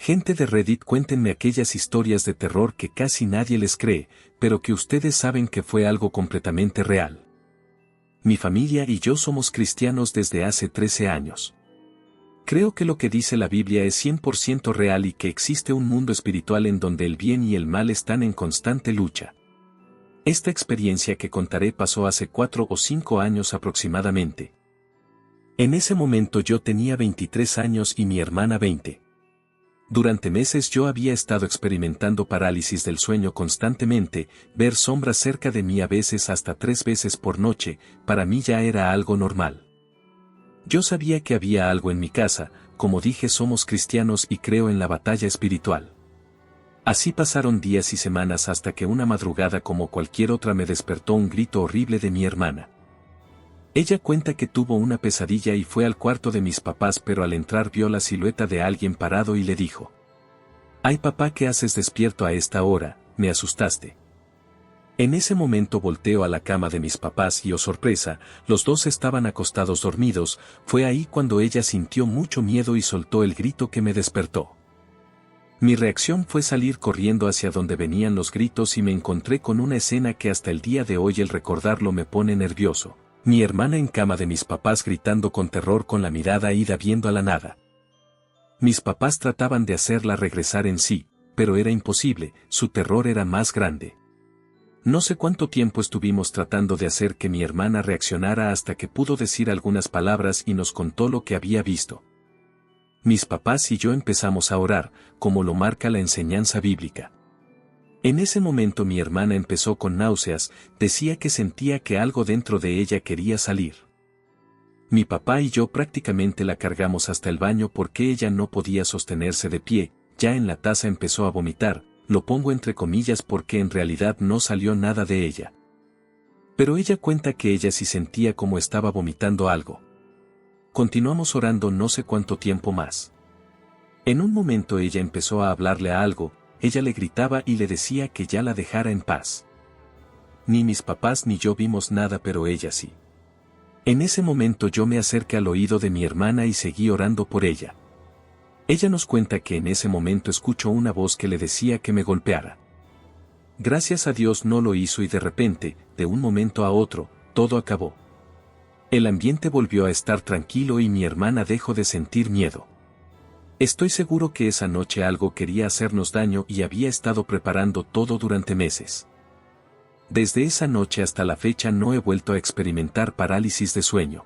Gente de Reddit, cuéntenme aquellas historias de terror que casi nadie les cree, pero que ustedes saben que fue algo completamente real. Mi familia y yo somos cristianos desde hace 13 años. Creo que lo que dice la Biblia es 100% real y que existe un mundo espiritual en donde el bien y el mal están en constante lucha. Esta experiencia que contaré pasó hace 4 o 5 años aproximadamente. En ese momento yo tenía 23 años y mi hermana 20. Durante meses yo había estado experimentando parálisis del sueño constantemente, ver sombras cerca de mí a veces hasta 3 veces por noche, para mí ya era algo normal. Yo sabía que había algo en mi casa, como dije somos cristianos y creo en la batalla espiritual. Así pasaron días y semanas hasta que una madrugada como cualquier otra me despertó un grito horrible de mi hermana. Ella cuenta que tuvo una pesadilla y fue al cuarto de mis papás, pero al entrar vio la silueta de alguien parado y le dijo: «Ay papá, ¿qué haces despierto a esta hora? Me asustaste». En ese momento volteo a la cama de mis papás y oh sorpresa, los dos estaban acostados dormidos. Fue ahí cuando ella sintió mucho miedo y soltó el grito que me despertó. Mi reacción fue salir corriendo hacia donde venían los gritos y me encontré con una escena que hasta el día de hoy el recordarlo me pone nervioso. Mi hermana en cama de mis papás gritando con terror con la mirada ida viendo a la nada. Mis papás trataban de hacerla regresar en sí, pero era imposible, su terror era más grande. No sé cuánto tiempo estuvimos tratando de hacer que mi hermana reaccionara hasta que pudo decir algunas palabras y nos contó lo que había visto. Mis papás y yo empezamos a orar, como lo marca la enseñanza bíblica. En ese momento mi hermana empezó con náuseas, decía que sentía que algo dentro de ella quería salir. Mi papá y yo prácticamente la cargamos hasta el baño porque ella no podía sostenerse de pie, ya en la taza empezó a vomitar, lo pongo entre comillas porque en realidad no salió nada de ella. Pero ella cuenta que ella sí sentía como estaba vomitando algo. Continuamos orando no sé cuánto tiempo más. En un momento ella empezó a hablarle a algo. Ella le gritaba y le decía que ya la dejara en paz. Ni mis papás ni yo vimos nada, pero ella sí. En ese momento yo me acerqué al oído de mi hermana y seguí orando por ella. Ella nos cuenta que en ese momento escuchó una voz que le decía que me golpeara. Gracias a Dios no lo hizo y de repente, de un momento a otro, todo acabó. El ambiente volvió a estar tranquilo y mi hermana dejó de sentir miedo. Estoy seguro que esa noche algo quería hacernos daño y había estado preparando todo durante meses. Desde esa noche hasta la fecha no he vuelto a experimentar parálisis de sueño.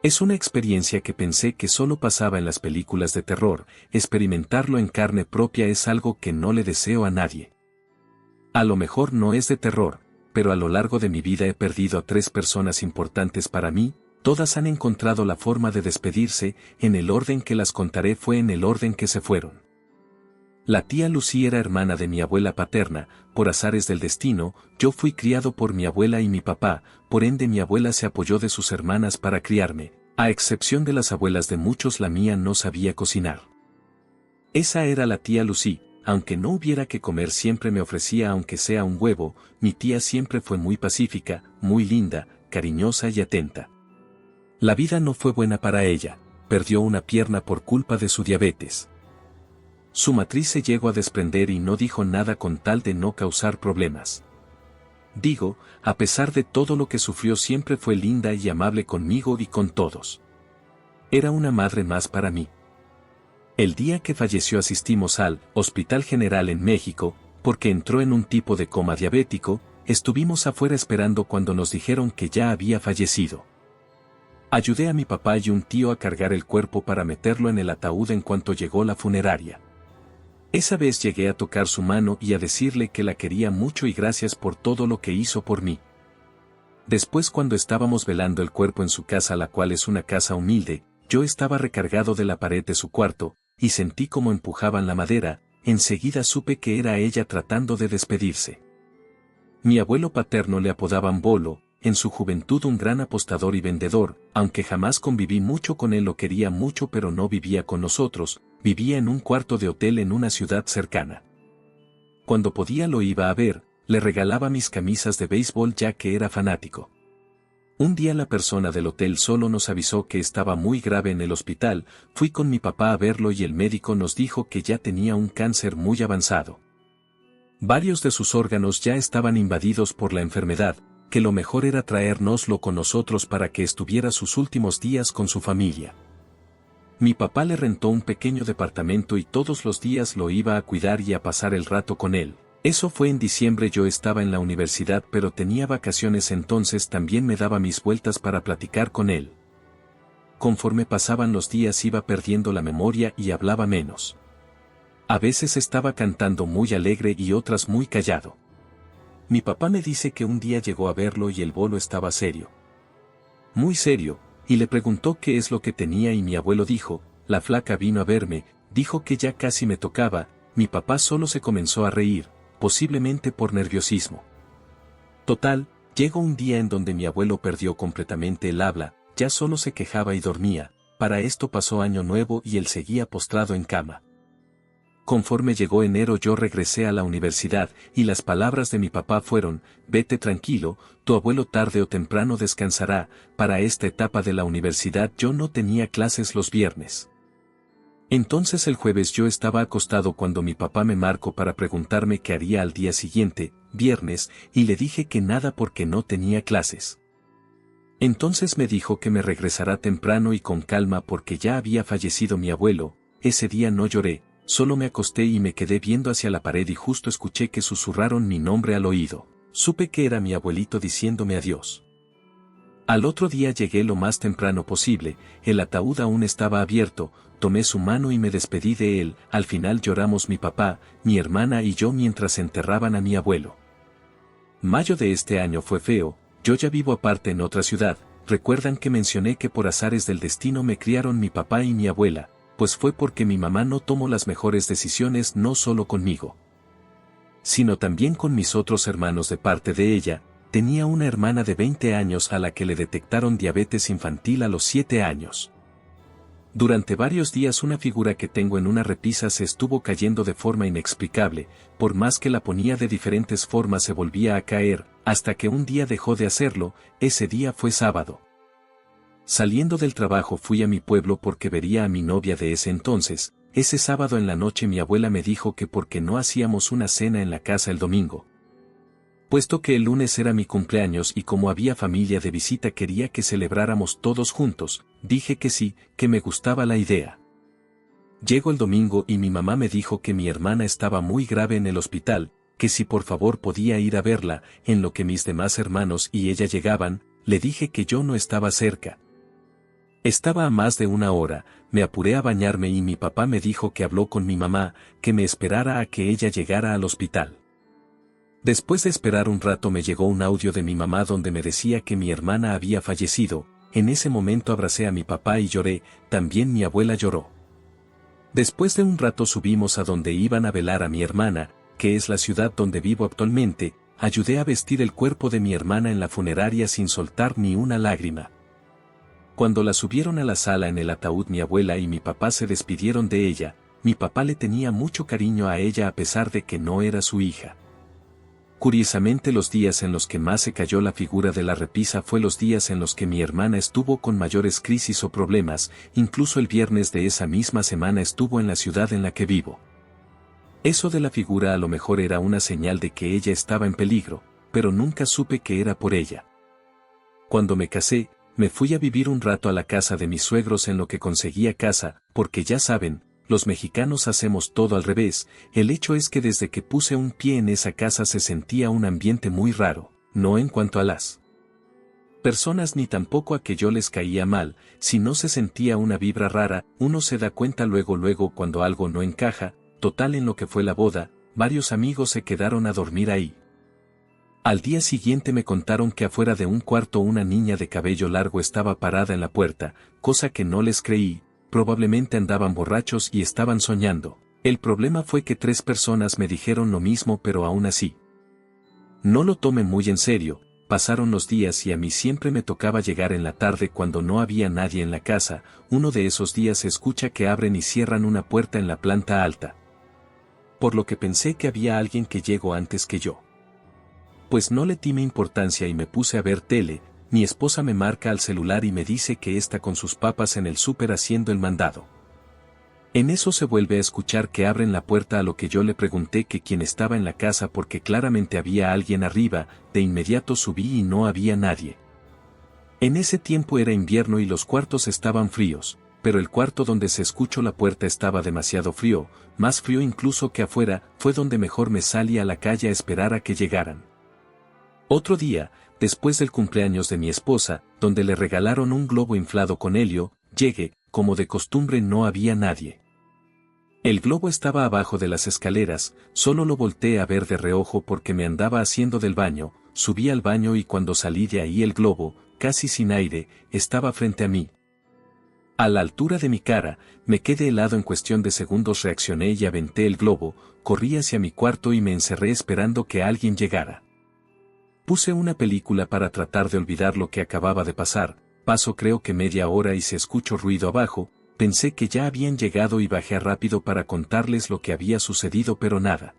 Es una experiencia que pensé que solo pasaba en las películas de terror. Experimentarlo en carne propia es algo que no le deseo a nadie. A lo mejor no es de terror, pero a lo largo de mi vida he perdido a 3 personas importantes para mí. Todas han encontrado la forma de despedirse, en el orden que las contaré fue en el orden que se fueron. La tía Lucy era hermana de mi abuela paterna, por azares del destino, yo fui criado por mi abuela y mi papá, por ende mi abuela se apoyó de sus hermanas para criarme, a excepción de las abuelas de muchos la mía no sabía cocinar. Esa era la tía Lucy, aunque no hubiera que comer siempre me ofrecía aunque sea un huevo. Mi tía siempre fue muy pacífica, muy linda, cariñosa y atenta. La vida no fue buena para ella, perdió una pierna por culpa de su diabetes. Su matriz se llegó a desprender y no dijo nada con tal de no causar problemas. Digo, a pesar de todo lo que sufrió siempre fue linda y amable conmigo y con todos. Era una madre más para mí. El día que falleció asistimos al Hospital General en México, porque entró en un tipo de coma diabético. Estuvimos afuera esperando cuando nos dijeron que ya había fallecido. Ayudé a mi papá y un tío a cargar el cuerpo para meterlo en el ataúd en cuanto llegó la funeraria. Esa vez llegué a tocar su mano y a decirle que la quería mucho y gracias por todo lo que hizo por mí. Después cuando estábamos velando el cuerpo en su casa, la cual es una casa humilde, yo estaba recargado de la pared de su cuarto, y sentí como empujaban la madera. Enseguida supe que era ella tratando de despedirse. Mi abuelo paterno le apodaban Bolo. En su juventud un gran apostador y vendedor, aunque jamás conviví mucho con él, lo quería mucho pero no vivía con nosotros, vivía en un cuarto de hotel en una ciudad cercana. Cuando podía lo iba a ver, le regalaba mis camisas de béisbol ya que era fanático. Un día la persona del hotel solo nos avisó que estaba muy grave en el hospital, fui con mi papá a verlo y el médico nos dijo que ya tenía un cáncer muy avanzado. Varios de sus órganos ya estaban invadidos por la enfermedad, que lo mejor era traérnoslo con nosotros para que estuviera sus últimos días con su familia. Mi papá le rentó un pequeño departamento y todos los días lo iba a cuidar y a pasar el rato con él. Eso fue en diciembre, yo estaba en la universidad pero tenía vacaciones, entonces también me daba mis vueltas para platicar con él. Conforme pasaban los días iba perdiendo la memoria y hablaba menos. A veces estaba cantando muy alegre y otras muy callado. Mi papá me dice que un día llegó a verlo y el bolo estaba serio. Muy serio, y le preguntó qué es lo que tenía y mi abuelo dijo, la flaca vino a verme, dijo que ya casi me tocaba, mi papá solo se comenzó a reír, posiblemente por nerviosismo. Total, llegó un día en donde mi abuelo perdió completamente el habla, ya solo se quejaba y dormía, para esto pasó Año Nuevo y él seguía postrado en cama. Conforme llegó enero yo regresé a la universidad y las palabras de mi papá fueron, vete tranquilo, tu abuelo tarde o temprano descansará. Para esta etapa de la universidad yo no tenía clases los viernes. Entonces el jueves yo estaba acostado cuando mi papá me marcó para preguntarme qué haría al día siguiente, viernes, y le dije que nada porque no tenía clases. Entonces me dijo que me regresará temprano y con calma porque ya había fallecido mi abuelo. Ese día no lloré. Solo me acosté y me quedé viendo hacia la pared y justo escuché que susurraron mi nombre al oído. Supe que era mi abuelito diciéndome adiós. Al otro día llegué lo más temprano posible, el ataúd aún estaba abierto, tomé su mano y me despedí de él, al final lloramos mi papá, mi hermana y yo mientras enterraban a mi abuelo. Mayo de este año fue feo, yo ya vivo aparte en otra ciudad, recuerdan que mencioné que por azares del destino me criaron mi papá y mi abuela. Pues fue porque mi mamá no tomó las mejores decisiones no solo conmigo, sino también con mis otros hermanos de parte de ella. Tenía una hermana de 20 años a la que le detectaron diabetes infantil a los 7 años. Durante varios días una figura que tengo en una repisa se estuvo cayendo de forma inexplicable, por más que la ponía de diferentes formas se volvía a caer, hasta que un día dejó de hacerlo. Ese día fue sábado. Saliendo del trabajo fui a mi pueblo porque vería a mi novia de ese entonces. Ese sábado en la noche mi abuela me dijo que por qué no hacíamos una cena en la casa el domingo. Puesto que el lunes era mi cumpleaños y como había familia de visita quería que celebráramos todos juntos, dije que sí, que me gustaba la idea. Llegó el domingo y mi mamá me dijo que mi hermana estaba muy grave en el hospital, que si por favor podía ir a verla. En lo que mis demás hermanos y ella llegaban, le dije que yo no estaba cerca. Estaba a más de una hora, me apuré a bañarme y mi papá me dijo que habló con mi mamá, que me esperara a que ella llegara al hospital. Después de esperar un rato me llegó un audio de mi mamá donde me decía que mi hermana había fallecido. En ese momento abracé a mi papá y lloré, también mi abuela lloró. Después de un rato subimos a donde iban a velar a mi hermana, que es la ciudad donde vivo actualmente, ayudé a vestir el cuerpo de mi hermana en la funeraria sin soltar ni una lágrima. Cuando la subieron a la sala en el ataúd mi abuela y mi papá se despidieron de ella, mi papá le tenía mucho cariño a ella a pesar de que no era su hija. Curiosamente los días en los que más se cayó la figura de la repisa fue los días en los que mi hermana estuvo con mayores crisis o problemas, incluso el viernes de esa misma semana estuvo en la ciudad en la que vivo. Eso de la figura a lo mejor era una señal de que ella estaba en peligro, pero nunca supe que era por ella. Cuando me casé, me fui a vivir un rato a la casa de mis suegros en lo que conseguía casa, porque ya saben, los mexicanos hacemos todo al revés. El hecho es que desde que puse un pie en esa casa se sentía un ambiente muy raro, no en cuanto a las personas ni tampoco a que yo les caía mal, sino se sentía una vibra rara. Uno se da cuenta luego cuando algo no encaja. Total, en lo que fue la boda, varios amigos se quedaron a dormir ahí. Al día siguiente me contaron que afuera de un cuarto una niña de cabello largo estaba parada en la puerta, cosa que no les creí. Probablemente andaban borrachos y estaban soñando. El problema fue que 3 personas me dijeron lo mismo, pero aún así no lo tomé muy en serio. Pasaron los días y a mí siempre me tocaba llegar en la tarde cuando no había nadie en la casa. Uno de esos días se escucha que abren y cierran una puerta en la planta alta, por lo que pensé que había alguien que llegó antes que yo. Pues no le timé importancia y me puse a ver tele. mi esposa me marca al celular y me dice que está con sus papas en el súper haciendo el mandado. En eso se vuelve a escuchar que abren la puerta, a lo que yo le pregunté que quién estaba en la casa porque claramente había alguien arriba. De inmediato subí y no había nadie. En ese tiempo era invierno y los cuartos estaban fríos, pero el cuarto donde se escuchó la puerta estaba demasiado frío, más frío incluso que afuera. Fue donde mejor me salí a la calle a esperar a que llegaran. Otro día, después del cumpleaños de mi esposa, donde le regalaron un globo inflado con helio, llegué. Como de costumbre no había nadie. El globo estaba abajo de las escaleras, solo lo volteé a ver de reojo porque me andaba haciendo del baño. Subí al baño y cuando salí de ahí el globo, casi sin aire, estaba frente a mí. A la altura de mi cara, me quedé helado. En cuestión de segundos reaccioné y aventé el globo, corrí hacia mi cuarto y me encerré esperando que alguien llegara. Puse una película para tratar de olvidar lo que acababa de pasar. Pasó creo que media hora y se escuchó ruido abajo. Pensé que ya habían llegado y bajé rápido para contarles lo que había sucedido, pero nada.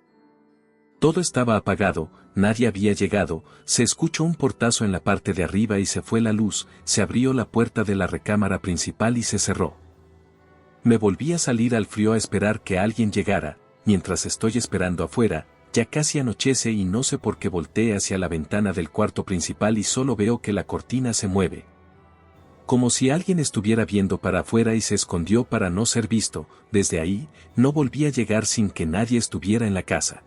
Todo estaba apagado, nadie había llegado. Se escuchó un portazo en la parte de arriba y se fue la luz. Se abrió la puerta de la recámara principal y se cerró. Me volví a salir al frío a esperar que alguien llegara. Mientras estoy esperando afuera, ya casi anochece y no sé por qué volteé hacia la ventana del cuarto principal y solo veo que la cortina se mueve. Como si alguien estuviera viendo para afuera y se escondió para no ser visto. Desde ahí, no volví a llegar sin que nadie estuviera en la casa.